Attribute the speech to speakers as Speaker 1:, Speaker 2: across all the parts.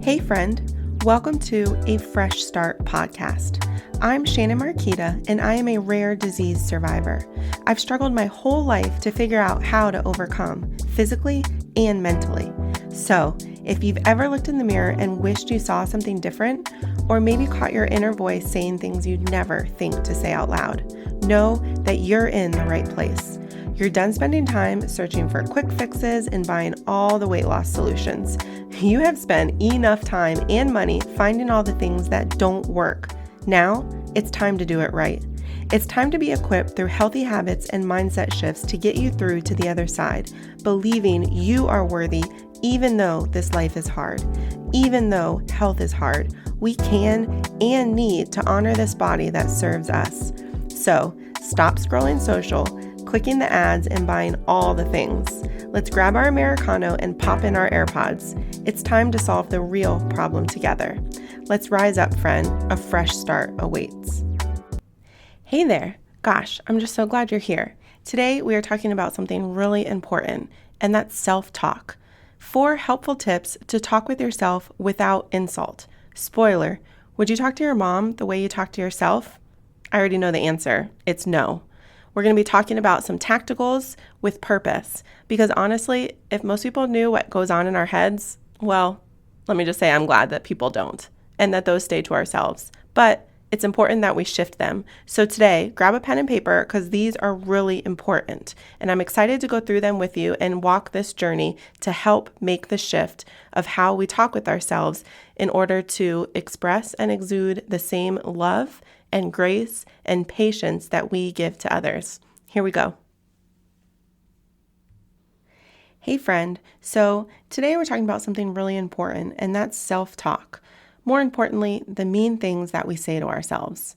Speaker 1: Hey friend, welcome to a Fresh Start podcast. I'm Shan and I am a rare disease survivor. I've struggled my whole life to figure out how to overcome, physically and mentally. So, if you've ever looked in the mirror and wished you saw something different, or maybe caught your inner voice saying things you'd never think to say out loud, know that you're in the right place. You're done spending time searching for quick fixes and buying all the weight loss solutions. You have spent enough time and money finding all the things that don't work. Now, it's time to do it right. It's time to be equipped through healthy habits and mindset shifts to get you through to the other side, believing you are worthy even though this life is hard. Even though health is hard, we can and need to honor this body that serves us. So, stop scrolling social, clicking the ads, and buying all the things. Let's grab our Americano and pop in our AirPods. It's time to solve the real problem together. Let's rise up, friend. A fresh start awaits. Hey there. Gosh, I'm just so glad you're here. Today, we are talking about something really important, and that's self-talk. 4 helpful tips to talk with yourself without insult. Spoiler, would you talk to your mom the way you talk to yourself? I already know the answer. It's no. We're going to be talking about some tacticals with purpose, because honestly, if most people knew what goes on in our heads, well, let me just say I'm glad that people don't, and that those stay to ourselves. But it's important that we shift them. So today, grab a pen and paper because these are really important. And I'm excited to go through them with you and walk this journey to help make the shift of how we talk with ourselves in order to express and exude the same love and grace and patience that we give to others. Here we go. Hey friend, so today we're talking about something really important, and that's self-talk. More importantly, the mean things that we say to ourselves.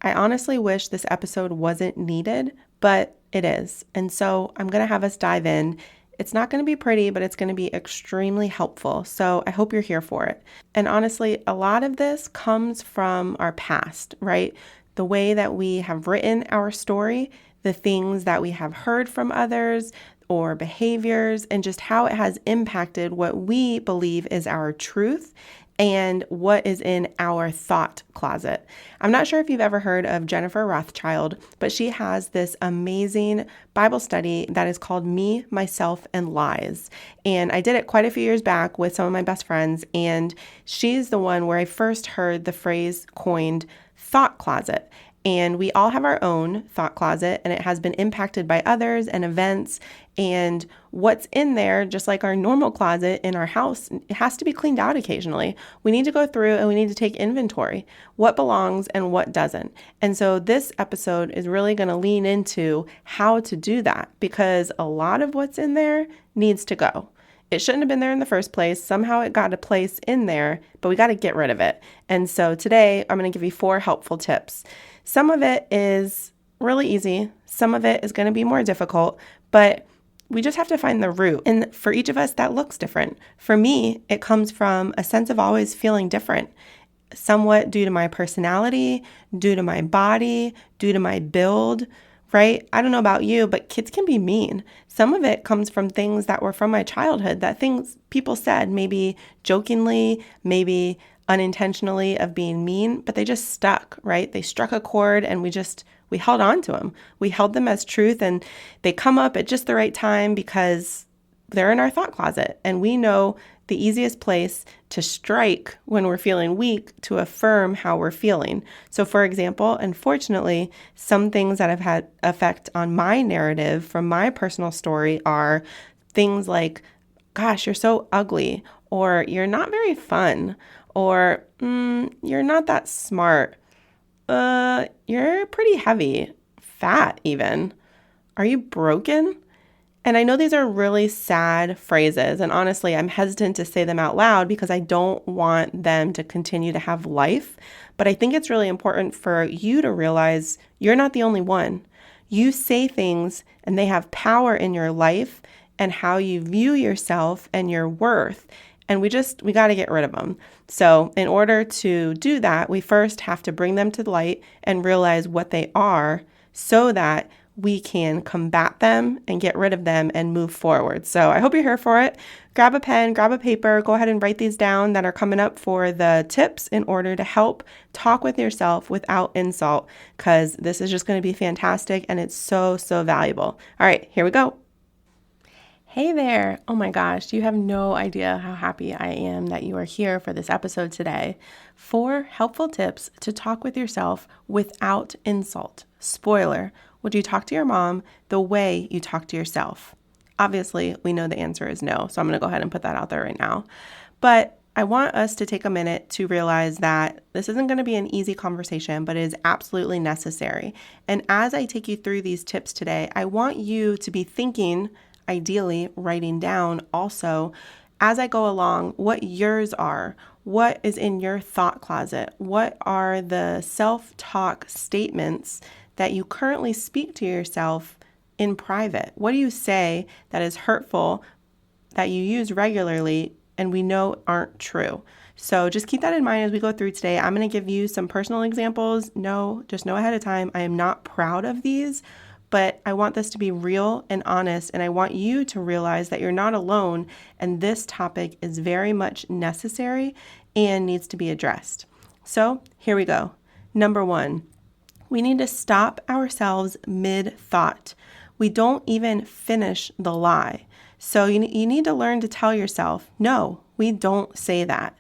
Speaker 1: I honestly wish this episode wasn't needed, but it is. And so I'm going to have us dive in. It's not going to be pretty, but it's going to be extremely helpful. So I hope you're here for it. And honestly, a lot of this comes from our past, right? The way that we have written our story, the things that we have heard from others, or behaviors, and just how it has impacted what we believe is our truth and what is in our thought closet. I'm not sure if you've ever heard of Jennifer Rothschild, but she has this amazing Bible study that is called Me, Myself, and Lies. And I did it quite a few years back with some of my best friends, and she's the one where I first heard the phrase coined thought closet. And we all have our own thought closet, and it has been impacted by others and events. And what's in there, just like our normal closet in our house, it has to be cleaned out occasionally. We need to go through and we need to take inventory. What belongs and what doesn't. And so this episode is really going to lean into how to do that, because a lot of what's in there needs to go. It shouldn't have been there in the first place. Somehow it got a place in there, but we got to get rid of it. And so today I'm going to give you 4 helpful tips. Some of it is really easy. Some of it is going to be more difficult, but we just have to find the root. And for each of us, that looks different. For me, it comes from a sense of always feeling different, somewhat due to my personality, due to my body, due to my build, right? I don't know about you, but kids can be mean. Some of it comes from things that were from my childhood, that things people said, maybe jokingly, maybe unintentionally, of being mean, but they just stuck, right? They struck a chord and we held on to them. We held them as truth, and they come up at just the right time because they're in our thought closet. And we know the easiest place to strike when we're feeling weak to affirm how we're feeling. So for example, unfortunately, some things that have had effect on my narrative from my personal story are things like, gosh, you're so ugly, or you're not very fun, or you're not that smart. You're pretty heavy, fat even. Are you broken? And I know these are really sad phrases, and honestly, I'm hesitant to say them out loud because I don't want them to continue to have life. But I think it's really important for you to realize you're not the only one. You say things and they have power in your life and how you view yourself and your worth. And we got to get rid of them. So in order to do that, we first have to bring them to the light and realize what they are so that we can combat them and get rid of them and move forward. So I hope you're here for it. Grab a pen, grab a paper, go ahead and write these down that are coming up for the tips in order to help talk with yourself without insult, because this is just going to be fantastic and it's so, so valuable. All right, here we go. Hey there. Oh my gosh, you have no idea how happy I am that you are here for this episode today. 4 helpful tips to talk with yourself without insult. Spoiler, would you talk to your mom the way you talk to yourself? Obviously, we know the answer is no, so I'm going to go ahead and put that out there right now. But I want us to take a minute to realize that this isn't going to be an easy conversation, but it is absolutely necessary. And as I take you through these tips today, I want you to be thinking, ideally writing down also, as I go along, what yours are. What is in your thought closet? What are the self-talk statements that you currently speak to yourself in private? What do you say that is hurtful, that you use regularly, and we know aren't true? So just keep that in mind as we go through today. I'm going to give you some personal examples. Just know ahead of time, I am not proud of these, but I want this to be real and honest, and I want you to realize that you're not alone, and this topic is very much necessary and needs to be addressed. So here we go. Number 1, we need to stop ourselves mid-thought. We don't even finish the lie. So you need to learn to tell yourself, no, we don't say that.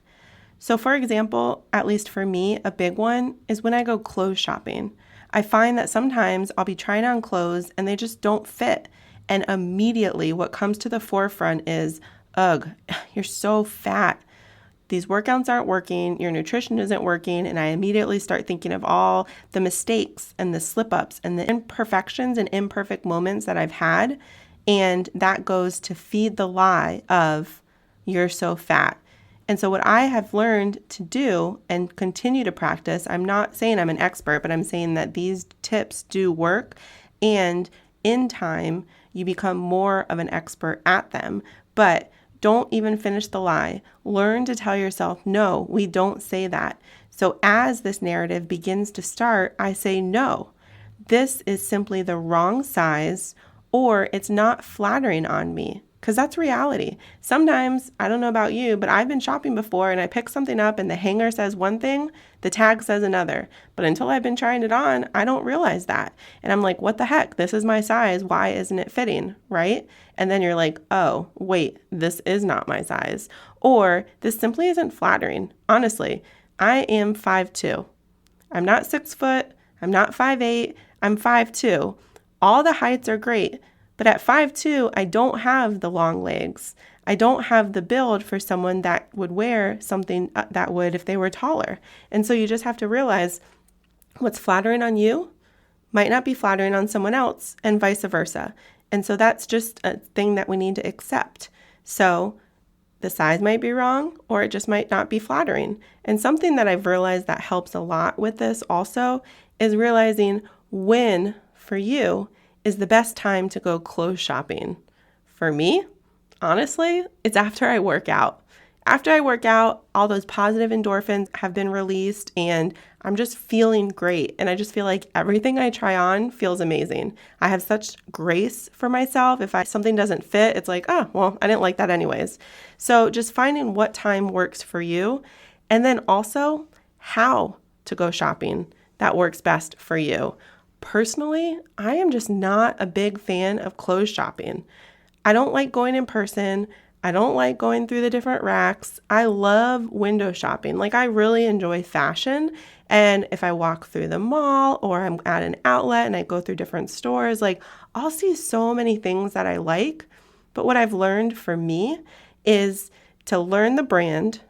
Speaker 1: So for example, at least for me, a big one is when I go clothes shopping. I find that sometimes I'll be trying on clothes and they just don't fit. And immediately what comes to the forefront is, ugh, you're so fat. These workouts aren't working, your nutrition isn't working, and I immediately start thinking of all the mistakes and the slip-ups and the imperfections and imperfect moments that I've had, and that goes to feed the lie of, you're so fat. And so what I have learned to do and continue to practice, I'm not saying I'm an expert, but I'm saying that these tips do work, and in time, you become more of an expert at them. But don't even finish the lie. Learn to tell yourself, no, we don't say that. So as this narrative begins to start, I say, no, this is simply the wrong size, or it's not flattering on me. Because that's reality. Sometimes, I don't know about you, but I've been shopping before and I pick something up and the hanger says one thing, the tag says another. But until I've been trying it on, I don't realize that. And I'm like, what the heck? This is my size. Why isn't it fitting? Right? And then you're like, oh, wait, this is not my size. Or this simply isn't flattering. Honestly, I am 5'2". I'm not 6 foot. I'm not 5'8". I'm 5'2". All the heights are great. But at 5'2", I don't have the long legs. I don't have the build for someone that would wear something that would if they were taller. And so you just have to realize what's flattering on you might not be flattering on someone else, and vice versa. And so that's just a thing that we need to accept. So the size might be wrong, or it just might not be flattering. And something that I've realized that helps a lot with this also is realizing when, for you, is the best time to go clothes shopping. For me, honestly, it's after I work out. After I work out, all those positive endorphins have been released and I'm just feeling great. And I just feel like everything I try on feels amazing. I have such grace for myself. If something doesn't fit, it's like, oh, well, I didn't like that anyways. So just finding what time works for you, and then also how to go shopping that works best for you. Personally, I am just not a big fan of clothes shopping. I don't like going in person. I don't like going through the different racks. I love window shopping. Like, I really enjoy fashion. And if I walk through the mall or I'm at an outlet and I go through different stores, like, I'll see so many things that I like. But what I've learned for me is to learn the brand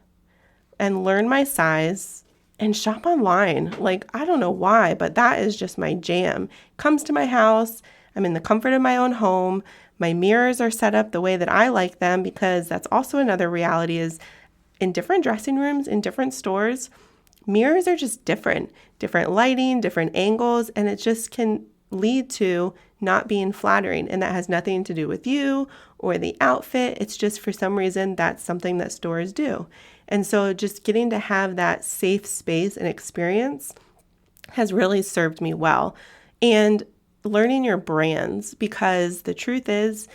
Speaker 1: and learn my size and shop online. Like, I don't know why, but that is just my jam. Comes to my house. I'm in the comfort of my own home. My mirrors are set up the way that I like them, because that's also another reality is in different dressing rooms, in different stores, mirrors are just different lighting, different angles, and it just can lead to not being flattering. And that has nothing to do with you or the outfit. It's just for some reason that's something that stores do. And so just getting to have that safe space and experience has really served me well. And learning your brands, because the truth is,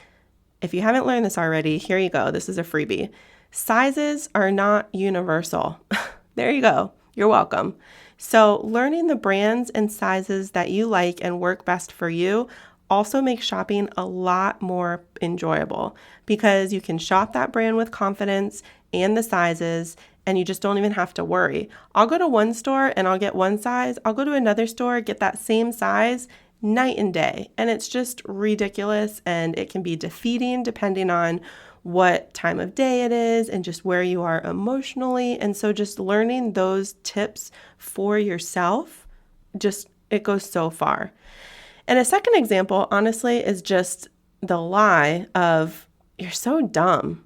Speaker 1: if you haven't learned this already, here you go. This is a freebie. Sizes are not universal. There you go. You're welcome. So learning the brands and sizes that you like and work best for you also makes shopping a lot more enjoyable, because you can shop that brand with confidence and the sizes, and you just don't even have to worry. I'll go to one store and I'll get one size. I'll go to another store, get that same size, night and day. And it's just ridiculous, and it can be defeating depending on what time of day it is and just where you are emotionally. And so just learning those tips for yourself, it goes so far. And a second example, honestly, is just the lie of, you're so dumb.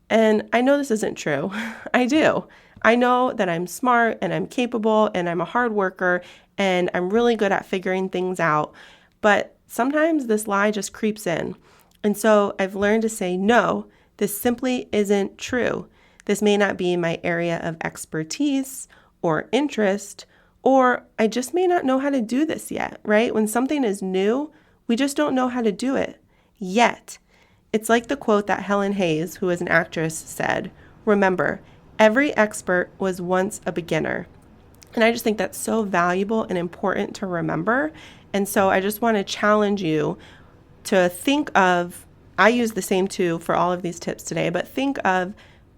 Speaker 1: And I know this isn't true. I do. I know that I'm smart and I'm capable and I'm a hard worker and I'm really good at figuring things out. But sometimes this lie just creeps in. And so I've learned to say, no, this simply isn't true. This may not be my area of expertise or interest, or I just may not know how to do this yet, right? When something is new, we just don't know how to do it yet. It's like the quote that Helen Hayes, who is an actress, said, "Remember, every expert was once a beginner." And I just think that's so valuable and important to remember. And so I just want to challenge you to think of, I use the same two for all of these tips today, but think of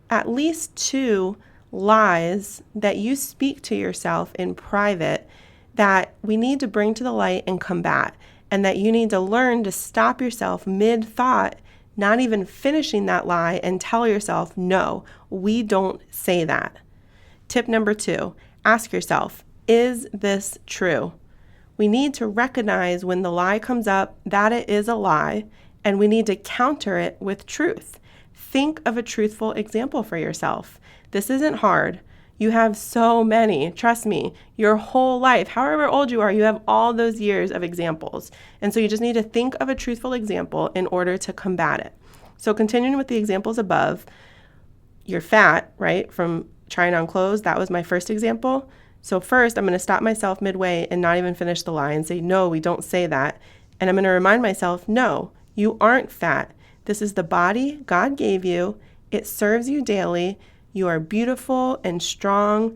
Speaker 1: at least 2 lies that you speak to yourself in private that we need to bring to the light and combat, and that you need to learn to stop yourself mid-thought, not even finishing that lie, and tell yourself, no, we don't say that. Tip number 2, ask yourself, is this true? We need to recognize when the lie comes up that it is a lie, and we need to counter it with truth. Think of a truthful example for yourself. This isn't hard. You have so many, trust me, your whole life, however old you are, you have all those years of examples. And so you just need to think of a truthful example in order to combat it. So continuing with the examples above, you're fat, right? From trying on clothes, that was my first example. So first, I'm going to stop myself midway and not even finish the lie and say, no, we don't say that. And I'm going to remind myself, no, you aren't fat. This is the body God gave you. It serves you daily. You are beautiful and strong.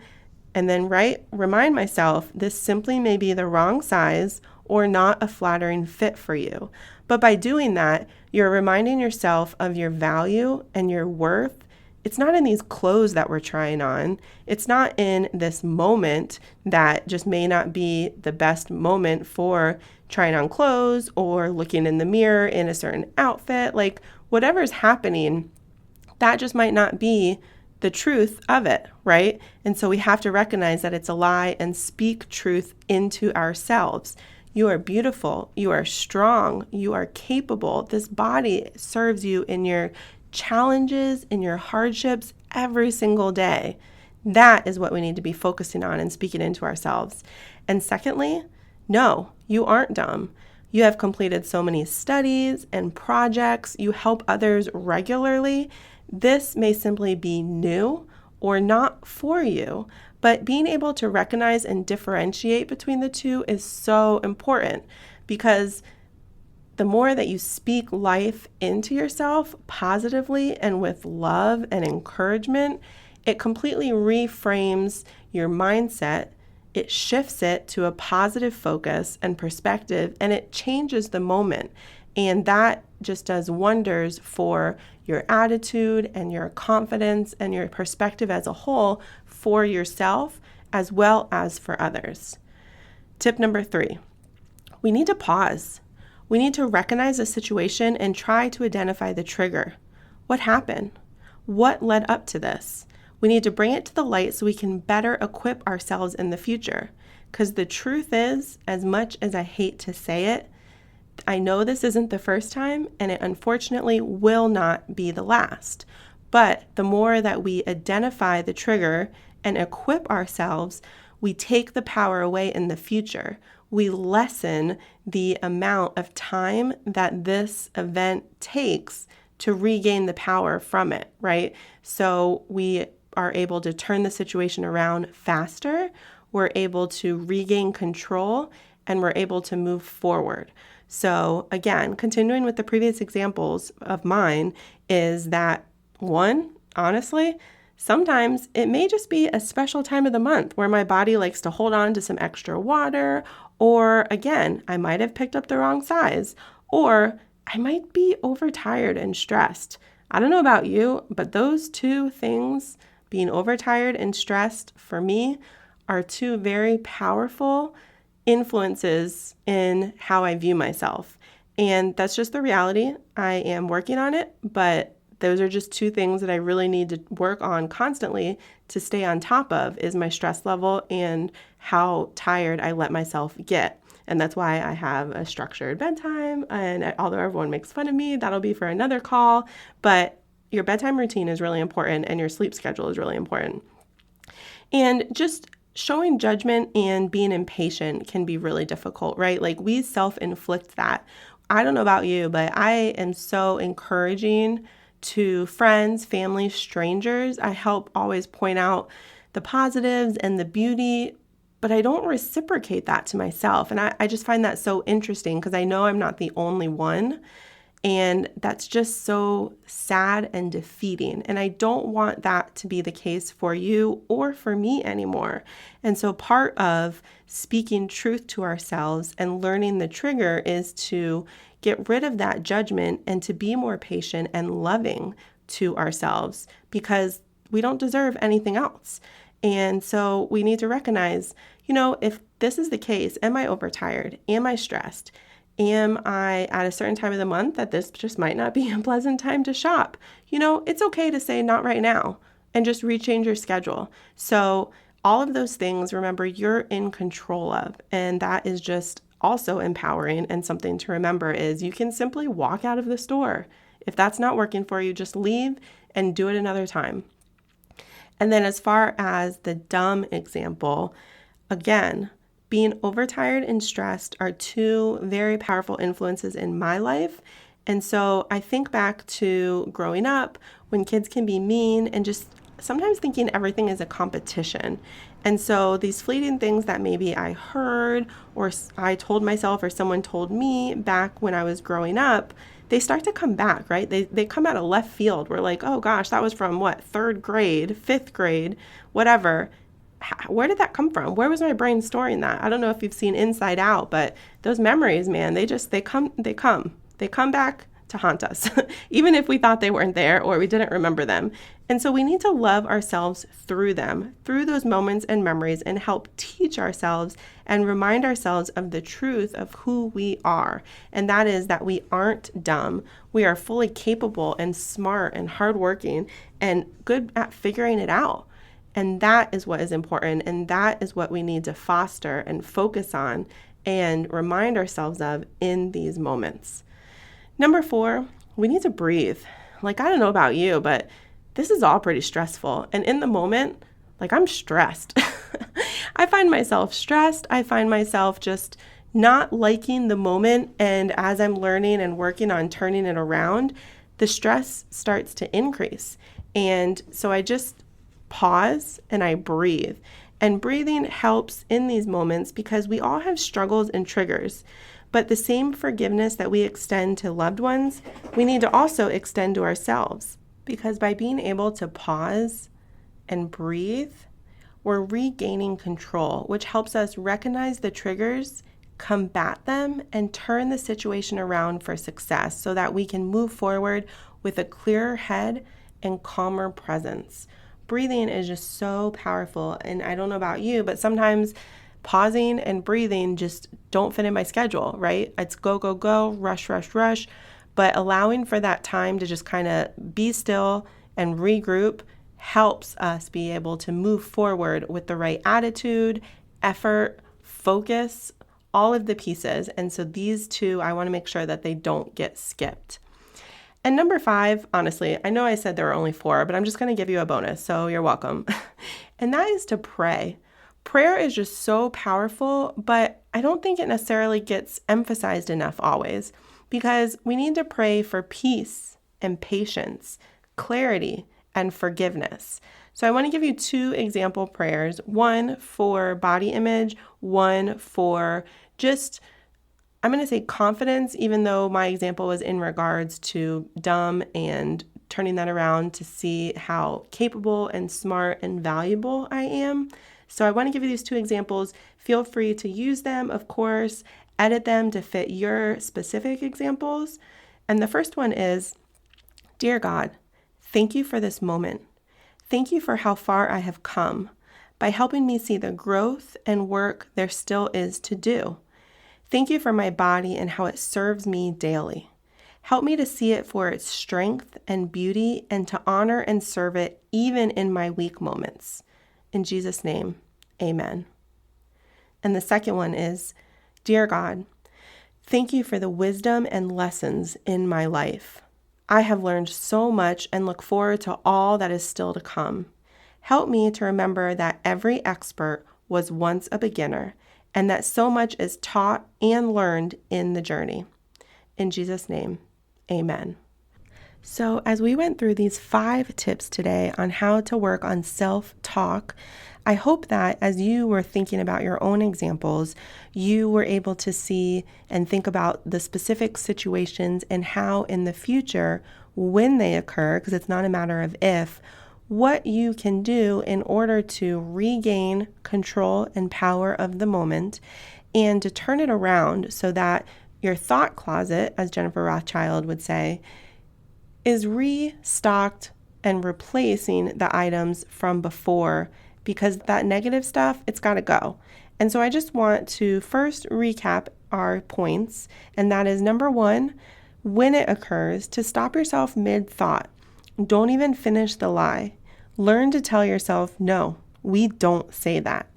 Speaker 1: And then, remind myself, this simply may be the wrong size or not a flattering fit for you. But by doing that, you're reminding yourself of your value and your worth. It's not in these clothes that we're trying on. It's not in this moment that just may not be the best moment for trying on clothes or looking in the mirror in a certain outfit. Like whatever's happening, that just might not be the truth of it, right? And so we have to recognize that it's a lie and speak truth into ourselves. You are beautiful. You are strong. You are capable. This body serves you in your challenges, in your hardships every single day. That is what we need to be focusing on and speaking into ourselves. And secondly, no, you aren't dumb. You have completed so many studies and projects. You help others regularly. This may simply be new or not for you, but being able to recognize and differentiate between the two is so important, because the more that you speak life into yourself positively and with love and encouragement, it completely reframes your mindset. It shifts it to a positive focus and perspective, and it changes the moment. And that just does wonders for your attitude and your confidence and your perspective as a whole for yourself as well as for others. Tip number 3, we need to pause. We need to recognize the situation and try to identify the trigger. What happened? What led up to this? We need to bring it to the light so we can better equip ourselves in the future. Because the truth is, as much as I hate to say it, I know this isn't the first time, and it unfortunately will not be the last. But the more that we identify the trigger and equip ourselves, we take the power away in the future. We lessen the amount of time that this event takes to regain the power from it, right? So we are able to turn the situation around faster. We're able to regain control and we're able to move forward. So again, continuing with the previous examples of mine is that one, honestly, sometimes it may just be a special time of the month where my body likes to hold on to some extra water, or again, I might have picked up the wrong size, or I might be overtired and stressed. I don't know about you, but those two things, being overtired and stressed, for me, are two very powerful influences in how I view myself. And that's just the reality. I am working on it, but those are just two things that I really need to work on constantly to stay on top of, is my stress level and how tired I let myself get. And that's why I have a structured bedtime. And although everyone makes fun of me, that'll be for another call. But your bedtime routine is really important, and your sleep schedule is really important. And just showing judgment and being impatient can be really difficult, right? Like, we self-inflict that. I don't know about you, but I am so encouraging to friends, family, strangers. I help always point out the positives and the beauty, but I don't reciprocate that to myself. And I just find that so interesting, because I know I'm not the only one. And that's just so sad and defeating. And I don't want that to be the case for you or for me anymore. And so part of speaking truth to ourselves and learning the trigger is to get rid of that judgment and to be more patient and loving to ourselves, because we don't deserve anything else. And so we need to recognize, if this is the case, am I overtired? Am I stressed? Am I at a certain time of the month that this just might not be a pleasant time to shop? It's okay to say not right now and just rechange your schedule. So all of those things, remember, you're in control of. And that is just also empowering, and something to remember is you can simply walk out of the store. If that's not working for you, just leave and do it another time. And then as far as the dumb example, again, being overtired and stressed are two very powerful influences in my life. And so I think back to growing up when kids can be mean and just sometimes thinking everything is a competition. And so these fleeting things that maybe I heard or I told myself or someone told me back when I was growing up, they start to come back, right? They come out of left field. We're like, oh gosh, that was from what, 3rd grade, 5th grade, whatever. Where did that come from? Where was my brain storing that? I don't know if you've seen Inside Out, but those memories, man, they come back to haunt us, even if we thought they weren't there or we didn't remember them. And so we need to love ourselves through them, through those moments and memories, and help teach ourselves and remind ourselves of the truth of who we are. And that is that we aren't dumb. We are fully capable and smart and hardworking and good at figuring it out. And that is what is important, and that is what we need to foster and focus on and remind ourselves of in these moments. Number 4, we need to breathe. Like, I don't know about you, but this is all pretty stressful. And in the moment, I'm stressed. I find myself stressed. I find myself just not liking the moment. And as I'm learning and working on turning it around, the stress starts to increase. And so I just pause and I breathe. And breathing helps in these moments because we all have struggles and triggers. But the same forgiveness that we extend to loved ones, we need to also extend to ourselves. Because by being able to pause and breathe, we're regaining control, which helps us recognize the triggers, combat them, and turn the situation around for success so that we can move forward with a clearer head and calmer presence. Breathing is just so powerful. And I don't know about you, but sometimes pausing and breathing just don't fit in my schedule, right? It's go, go, go, rush, rush, rush. But allowing for that time to just kind of be still and regroup helps us be able to move forward with the right attitude, effort, focus, all of the pieces. And so these two, I want to make sure that they don't get skipped. And number 5, honestly, I know I said there were only 4, but I'm just going to give you a bonus, so you're welcome. And that is to pray. Prayer is just so powerful, but I don't think it necessarily gets emphasized enough always, because we need to pray for peace and patience, clarity and forgiveness. So I want to give you 2 example prayers, one for body image, one for just, I'm going to say confidence, even though my example was in regards to dumb and turning that around to see how capable and smart and valuable I am. So I want to give you these 2 examples. Feel free to use them, of course, edit them to fit your specific examples. And the first one is, Dear God, thank you for this moment. Thank you for how far I have come by helping me see the growth and work there still is to do. Thank you for my body and how it serves me daily. Help me to see it for its strength and beauty and to honor and serve it even in my weak moments. In Jesus' name, amen. And the second one is, Dear God, thank you for the wisdom and lessons in my life. I have learned so much and look forward to all that is still to come. Help me to remember that every expert was once a beginner and that so much is taught and learned in the journey. In Jesus' name, amen. So as we went through these 5 tips today on how to work on self-talk, I hope that as you were thinking about your own examples, you were able to see and think about the specific situations and how in the future, when they occur, because it's not a matter of if, what you can do in order to regain control and power of the moment and to turn it around so that your thought closet, as Jennifer Rothschild would say, is restocked and replacing the items from before, because that negative stuff, it's got to go. And so I just want to first recap our points, and that is number 1, when it occurs, to stop yourself mid-thought. Don't even finish the lie. Learn to tell yourself, no, we don't say that.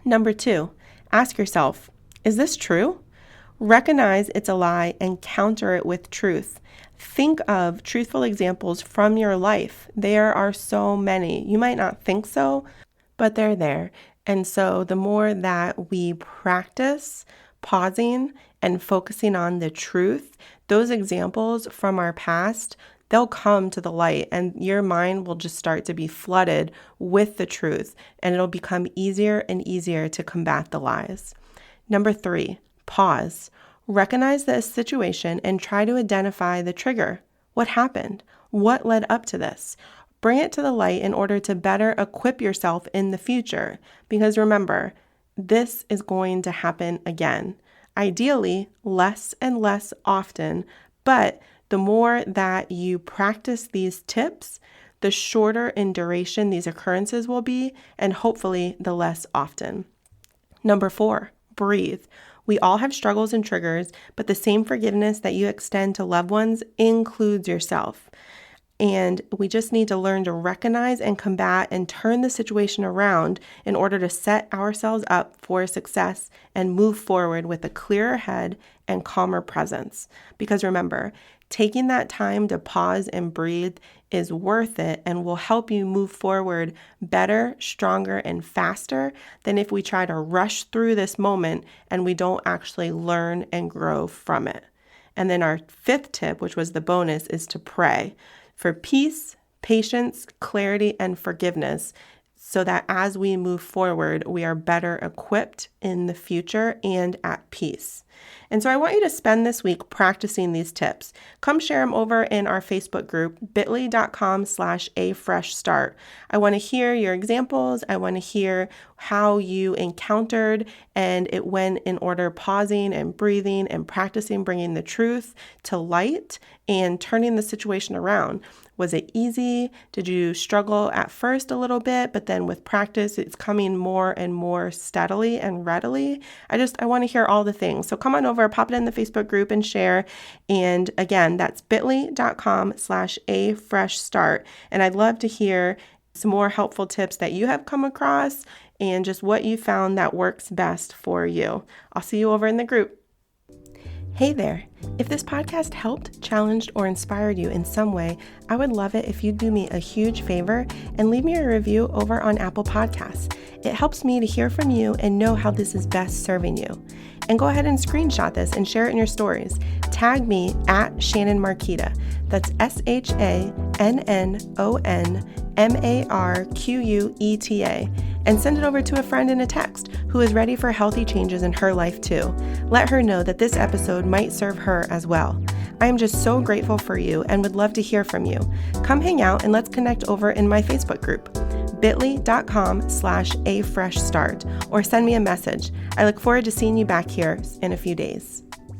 Speaker 1: Number 2, ask yourself, is this true? Recognize it's a lie and counter it with truth. Think of truthful examples from your life. There are so many. You might not think so, but they're there. And so the more that we practice pausing and focusing on the truth, those examples from our past, they'll come to the light and your mind will just start to be flooded with the truth, and it'll become easier and easier to combat the lies. Number 3, pause. Recognize the situation and try to identify the trigger. What happened? What led up to this? Bring it to the light in order to better equip yourself in the future. Because remember, this is going to happen again. Ideally, less and less often, but the more that you practice these tips, the shorter in duration these occurrences will be, and hopefully the less often. Number 4, breathe. We all have struggles and triggers, but the same forgiveness that you extend to loved ones includes yourself. And we just need to learn to recognize and combat and turn the situation around in order to set ourselves up for success and move forward with a clearer head and calmer presence. Because remember, taking that time to pause and breathe is worth it and will help you move forward better, stronger, and faster than if we try to rush through this moment and we don't actually learn and grow from it. And then our 5th tip, which was the bonus, is to pray for peace, patience, clarity, and forgiveness, so that as we move forward, we are better equipped in the future and at peace. And so I want you to spend this week practicing these tips. Come share them over in our Facebook group, bit.ly.com/afreshstart. I want to hear your examples. I want to hear how you encountered and it went in order, pausing and breathing and practicing bringing the truth to light and turning the situation around. Was it easy? Did you struggle at first a little bit, but then with practice, it's coming more and more steadily and readily? I want to hear all the things. So come on over, pop it in the Facebook group and share. And again, that's bit.ly.com/afreshstart. And I'd love to hear some more helpful tips that you have come across and just what you found that works best for you. I'll see you over in the group. Hey there. If this podcast helped, challenged, or inspired you in some way, I would love it if you'd do me a huge favor and leave me a review over on Apple Podcasts. It helps me to hear from you and know how this is best serving you. And go ahead and screenshot this and share it in your stories. Tag me at Shannon Marquita. That's ShannonMarqueta. And send it over to a friend in a text who is ready for healthy changes in her life too. Let her know that this episode might serve her as well. I am just so grateful for you and would love to hear from you. Come hang out and let's connect over in my Facebook group, bit.ly.com/afreshstart, or send me a message. I look forward to seeing you back here in a few days.